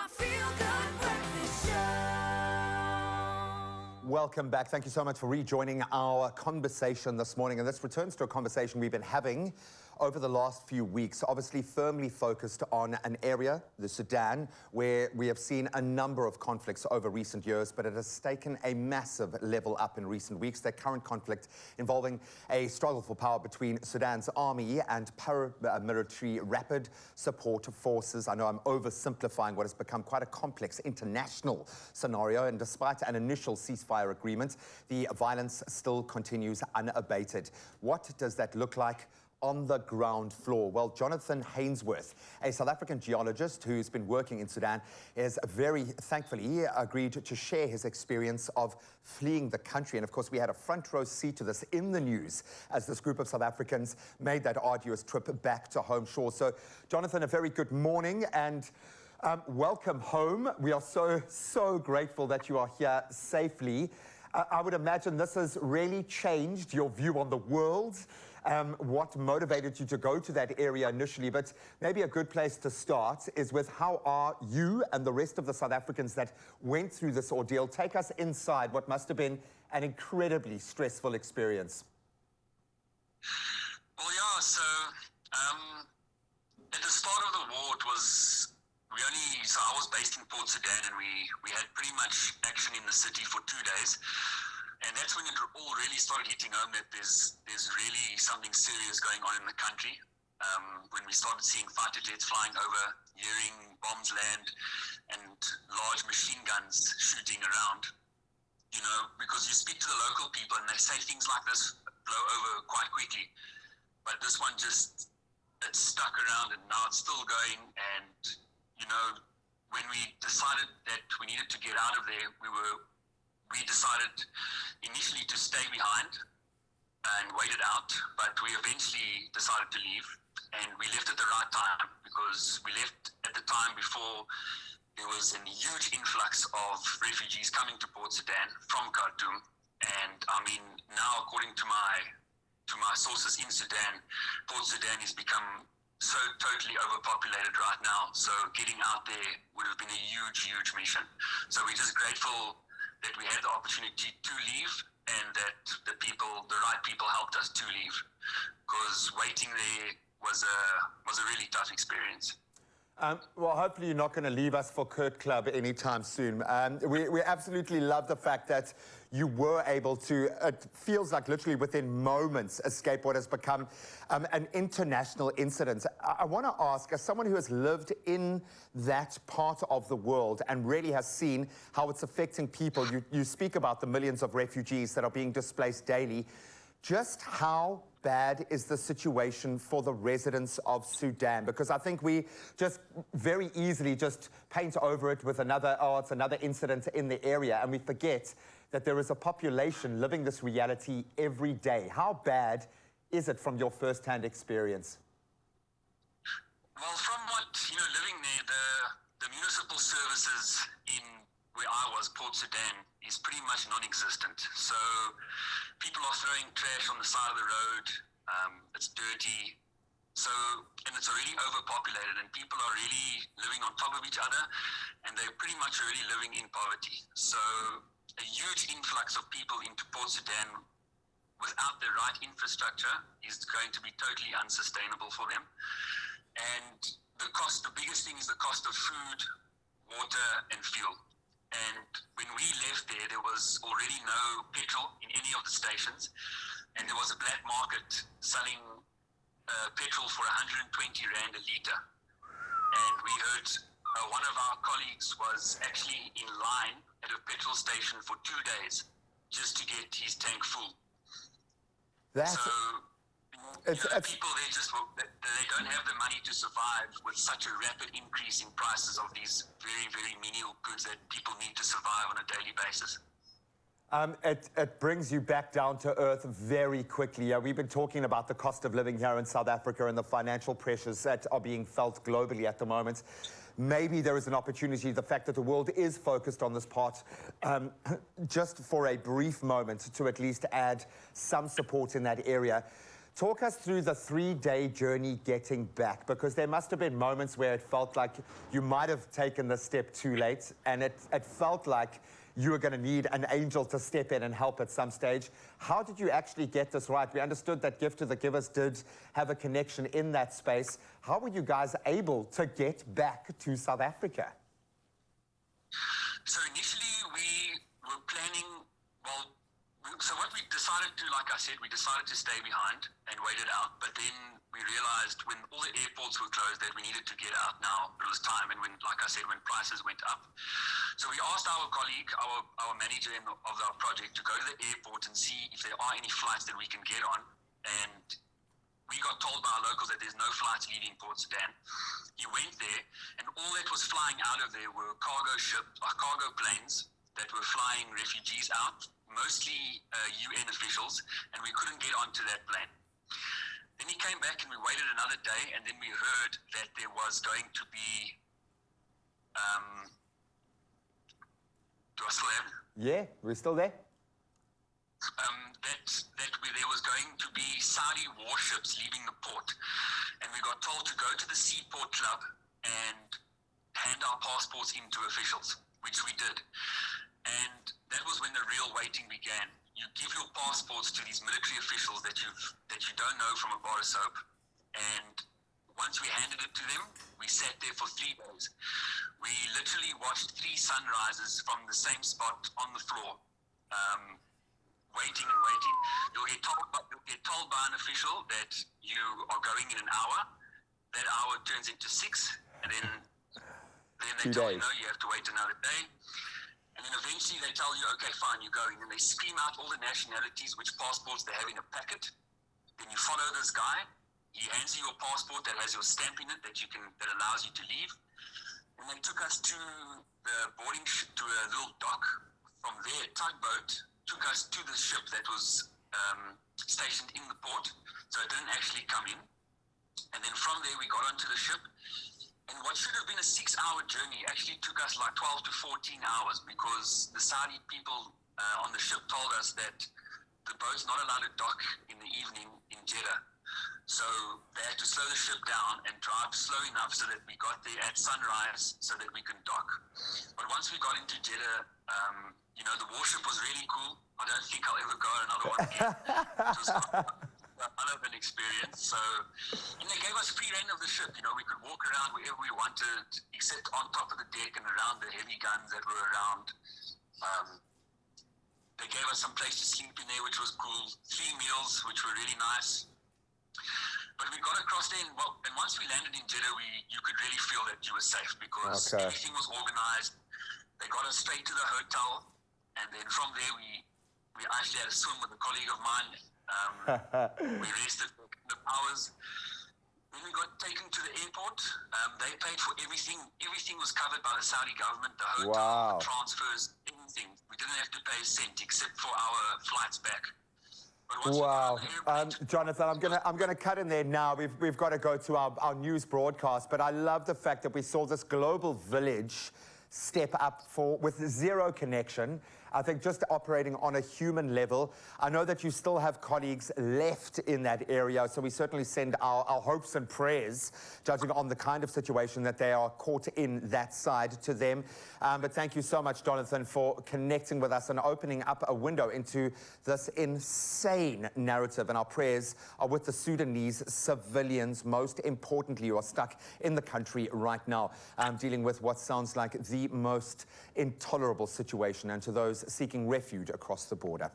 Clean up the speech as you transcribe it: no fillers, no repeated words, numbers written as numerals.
my feel-good breakfast show. Welcome back. Thank you so much for rejoining our conversation this morning. And this returns to a conversation we've been having over the last few weeks, obviously firmly focused on an area, the Sudan, where we have seen a number of conflicts over recent years, but it has taken a massive level up in recent weeks. That current conflict involving a struggle for power between Sudan's army and paramilitary rapid support forces. I know I'm oversimplifying what has become quite a complex international scenario, and despite an initial ceasefire agreement, the violence still continues unabated. What does that look like on the ground floor? Well, Jonathan Hainsworth, a South African geologist who's been working in Sudan, is very thankfully agreed to share his experience of fleeing the country. And of course, we had a front row seat to this in the news as this group of South Africans made that arduous trip back to home shore. So, Jonathan, a very good morning and welcome home. We are so grateful that you are here safely. I would imagine this has really changed your view on the world. What motivated you to go to that area initially, but maybe a good place to start is with how are you and the rest of the South Africans that went through this ordeal? Take us inside what must have been an incredibly stressful experience. Well, yeah, so at the start of the war, it was, so I was based in Port Sudan, and we had pretty much action in the city for 2 days. And that's when it all really started hitting home that there's really something serious going on in the country. When we started seeing fighter jets flying over, hearing bombs land, and large machine guns shooting around, you know, because you speak to the local people and they say things like this blow over quite quickly. But this one just, it stuck around, and now it's still going. And, you know, when we decided that we needed to get out of there, we decided initially to stay behind and wait it out, but we eventually decided to leave, and we left at the right time because we left at the time before there was a huge influx of refugees coming to Port Sudan from Khartoum. And I mean, now according to my sources in Sudan, Port Sudan has become so totally overpopulated right now, so getting out there would have been a huge mission. So we're just grateful that we had the opportunity to leave, and that the right people helped us to leave, because waiting there was a really tough experience. Well, hopefully you're not going to leave us for Kurt Club anytime soon. We absolutely love the fact that you were able to, it feels like literally within moments, escape what has become an international incident. I want to ask, as someone who has lived in that part of the world and really has seen how it's affecting people, you speak about the millions of refugees that are being displaced daily. Just how bad is the situation for the residents of Sudan? Because I think we just very easily just paint over it with it's another incident in the area, and we forget that there is a population living this reality every day. How bad is it from your first-hand experience? Well, from what, living there, the municipal services in where I was, Port Sudan, is pretty much non-existent. So people are throwing trash on the side of the road. It's dirty. So, and it's already overpopulated, and people are really living on top of each other, and they're pretty much already living in poverty. So a huge influx of people into Port Sudan without the right infrastructure is going to be totally unsustainable for them. And the biggest thing is the cost of food, water, and fuel. And when we left there, there was already no petrol in any of the stations, and there was a black market selling petrol for 120 Rand a litre. And we heard one of our colleagues was actually in line at a petrol station for 2 days just to get his tank full. People, they don't have the money to survive with such a rapid increase in prices of these very menial goods that people need to survive on a daily basis. It brings you back down to earth very quickly. We've been talking about the cost of living here in South Africa and the financial pressures that are being felt globally at the moment. Maybe there is an opportunity, the fact that the world is focused on this part, just for a brief moment to at least add some support in that area. Talk us through the 3-day journey getting back, because there must have been moments where it felt like you might have taken the step too late, and it felt like you were going to need an angel to step in and help at some stage. How did you actually get this right? We understood that Gift to the Givers did have a connection in that space. How were you guys able to get back to South Africa? So initially we were planning, so what we decided to, like I said, we decided to stay behind and wait it out. But then we realized when all the airports were closed that we needed to get out now. It was time. And when, like I said, when prices went up. So we asked our colleague, our manager of our project, to go to the airport and see if there are any flights that we can get on. And we got told by our locals that there's no flights leaving Port Sudan. He went there, and all that was flying out of there were cargo planes that were flying refugees out, mostly UN officials, and we couldn't get onto that plane. Then he came back and we waited another day, and then we heard that there was going to be, do I still have it? Yeah, we're still there. That there was going to be Saudi warships leaving the port, and we got told to go to the Seaport Club and hand our passports in to officials, which we did. And that was when the real waiting began. You give your passports to these military officials that you don't know from a bar of soap, and once we handed it to them, we sat there for 3 days. We literally watched 3 sunrises from the same spot on the floor, waiting and waiting. You'll get told by an official that you are going in an hour. That hour turns into 6, and then they tell you, no, you have to wait another day. And then eventually they tell you, okay, fine, you're going. And they scream out all the nationalities, which passports they have in a packet. Then you follow this guy. He hands you your passport that has your stamp in it that allows you to leave. And they took us to the boarding ship, to a little dock. From there, tugboat took us to the ship that was stationed in the port. So it didn't actually come in. And then from there, we got onto the ship. And what should have been a 6-hour journey actually took us like 12 to 14 hours, because the Saudi people on the ship told us that the boat's not allowed to dock in the evening in Jeddah. So they had to slow the ship down and drive slow enough so that we got there at sunrise so that we could dock. But once we got into Jeddah, the warship was really cool. I don't think I'll ever go on another one again. It was quite of an experience. So, and they gave us free reign of the ship. We could walk around wherever we wanted, except on top of the deck and around the heavy guns that were around. They gave us some place to sleep in there, which was cool. 3 meals, which were really nice. But we got across there, and once we landed in Jeddah, you could really feel that you were safe, because everything was organized. They got us straight to the hotel, and then from there we actually had a swim with a colleague of mine. We rested for a couple of hours. Then we got taken to the airport. They paid for everything. Everything was covered by the Saudi government, the hotel, the transfers, everything. We didn't have to pay a cent except for our flights back. Wow, Jonathan, I'm gonna cut in there now. We've got to go to our news broadcast, but I love the fact that we saw this global village step up with zero connection. I think just operating on a human level. I know that you still have colleagues left in that area, so we certainly send our hopes and prayers, judging on the kind of situation that they are caught in that side, to them. But thank you so much, Jonathan, for connecting with us and opening up a window into this insane narrative. And our prayers are with the Sudanese civilians, most importantly, who are stuck in the country right now, dealing with what sounds like the most intolerable situation, and to those seeking refuge across the border.